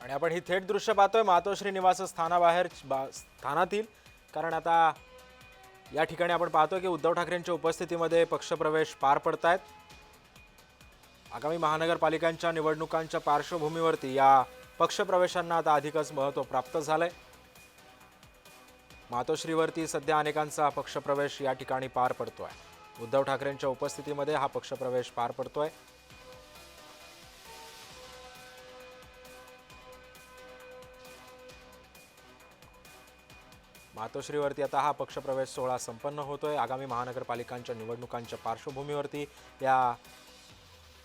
आणि आपण ही थेट दृश्य पाहतोय मातोश्री निवासस्थानाबाहेर स्थानातील, कारण आता या ठिकाणी आपण पाहतोय की उद्धव ठाकरेंच्या उपस्थितीमध्ये पक्षप्रवेश पार पडतायत। आगामी महानगरपालिकांच्या निवडणुकांच्या पार्श्वभूमीवरती या पक्षप्रवेशांना आता अधिकच महत्त्व प्राप्त झालंय। मातोश्रीवरती सध्या अनेकांचा पक्षप्रवेश या ठिकाणी पार पडतोय। उद्धव ठाकरेंच्या उपस्थितीमध्ये हा पक्षप्रवेश पार पडतोय। मातोश्रीवरती आता हा पक्षप्रवेश सोहळा संपन्न होतोय। आगामी महानगरपालिकांच्या निवडणुकांच्या पार्श्वभूमीवरती या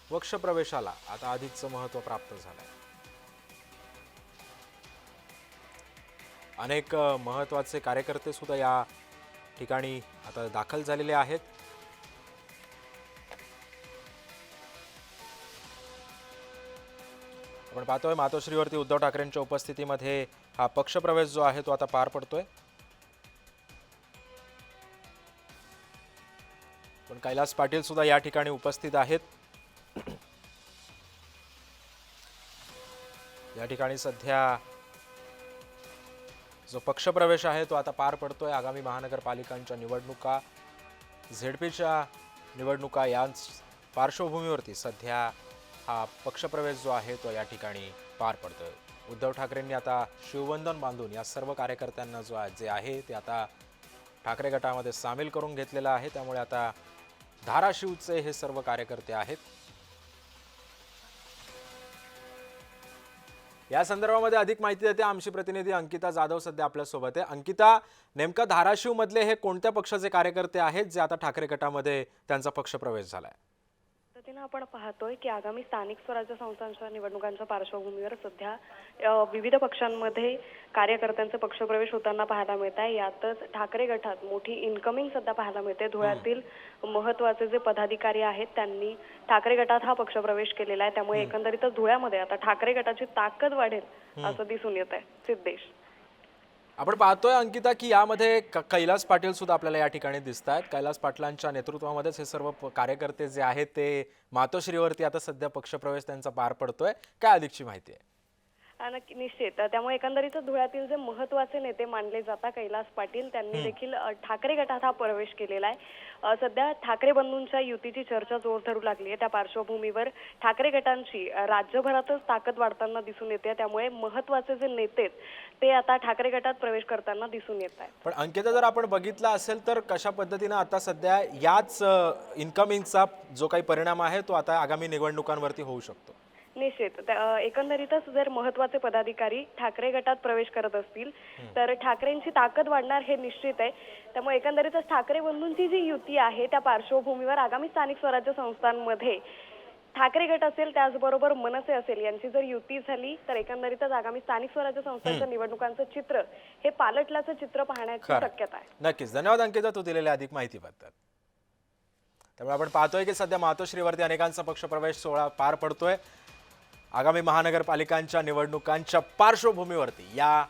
पक्षप्रवेशाला आता अधिकचं महत्त्व प्राप्त झालंय। अनेक महत्त्वाचे कार्यकर्ते सुद्धा या ठिकाणी आता दाखल झालेले आहेत। आपण पाहतोय मातोश्रीवरती उद्धव ठाकरेंच्या उपस्थितीमध्ये हा पक्षप्रवेश जो आहे तो आता पार पडतोय। पण कैलास पाटील सुद्धा या ठिकाणी उपस्थित आहेत। या ठिकाणी सध्या जो पक्षप्रवेश आहे तो आता पार पडतोय। आगामी महानगरपालिकांच्या निवडणुका, झेडपीच्या निवडणुका या पार्श्वभूमीवरती सध्या हा पक्षप्रवेश जो आहे तो या ठिकाणी पार पडतोय। उद्धव ठाकरेंनी आता शिवबंधन बांधून या सर्व कार्यकर्त्यांना जे आहे ते आता ठाकरे गटामध्ये सामील करून घेतलेलं आहे। त्यामुळे आता धाराशिवचे हे सर्व कार्यकर्ते आहेत। या संदर्भामध्ये अधिक माहिती देते आमची प्रतिनिधी अंकिता जाधव सध्या आपल्या सोबत आहे। अंकिता, नेमका धाराशिव मधले हे कोणत्या पक्षाचे कार्यकर्ते आहेत जे आता ठाकरे गटामध्ये त्यांचा पक्षप्रवेश झालाय? पद्धतीने आपण पाहतोय की आगामी स्थानिक स्वराज्य संस्थांच्या निवडणुकांच्या पार्श्वभूमीवर सध्या विविध पक्षांमध्ये कार्यकर्त्यांचे पक्षप्रवेश होताना पाहायला मिळत आहे। यातच ठाकरे गटात मोठी इन्कमिंग सध्या पाहायला मिळते। धुळ्यातील महत्त्वाचे जे पदाधिकारी आहेत त्यांनी ठाकरे गटात हा पक्षप्रवेश केलेला आहे। त्यामुळे एकंदरीतच धुळ्यामध्ये आता ठाकरे गटाची ताकद वाढेल असं दिसून येत आहे। सिद्धेश, आपण पाहतोय अंकिता की यामध्ये कैलास पाटील सुद्धा आपल्याला या ठिकाणी दिसत आहेत। कैलास पाटलांच्या नेतृत्वामध्येच हे सर्व कार्यकर्ते जे आहेत ते मातोश्रीवरती आता सध्या पक्षप्रवेश त्यांचा पार पडतोय। काय अधिकची माहिती आहे? निश्चित, त्यामुळे एकंदरीतच धुळ्यातील जे महत्त्वाचे नेते मानले जातात कैलास पाटील त्यांनी देखील ठाकरे गटात हा प्रवेश केलेला आहे। सध्या ठाकरे बंधूंच्या युतीची चर्चा जोर धरू लागली आहे। त्या पार्श्वभूमीवर ठाकरे गटांची राज्यभरातच ताकद वाढताना दिसून येते। त्यामुळे महत्त्वाचे जे नेते ते आता ठाकरे गटात प्रवेश करताना दिसून येत आहेत। पण अंकिता, जर आपण बघितलं असेल तर कशा पद्धतीने आता सध्या याच इन्कमिंगचा जो काही परिणाम आहे तो आता आगामी निवडणुकांवरती होऊ शकतो? निश्चित, एकंदरीतच जर महत्त्वाचे पदाधिकारी ठाकरे गटात प्रवेश करत असतील तर ठाकरेंची ताकद वाढणार हे निश्चित आहे। त्यामुळे एकंदरीतच ठाकरे बंधूंची जी युती आहे त्या पार्श्वभूमीवर आगामी स्थानिक स्वराज्य संस्थांमध्ये ठाकरे गट असेल त्याचबरोबर मनसे असेल यांची जर युती झाली तर एकंदरीतच आगामी स्थानिक स्वराज्य संस्थांच्या निवडणुकांचं चित्र हे पालटल्याचं चित्र पाहण्याची शक्यता आहे। नक्कीच, धन्यवाद अंकिता तू दिलेल्या अधिक माहितीबद्दल। त्यामुळे आपण पाहतोय की सध्या मातोश्रीवरती अनेकांचा पक्षप्रवेश सोहळा पार पडतोय। आगामी महानगरपालिकांच्या निवडणुकांच्या पार्श्वभूमीवरती या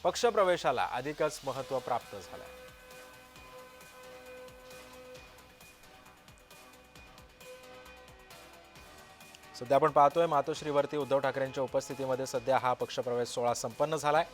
पक्षप्रवेशाला अधिकच महत्त्व प्राप्त झालंय। सध्या आपण पाहतोय मातोश्रीवरती उद्धव ठाकरेंच्या उपस्थितीमध्ये सध्या हा पक्षप्रवेश सोहळा संपन्न झालाय।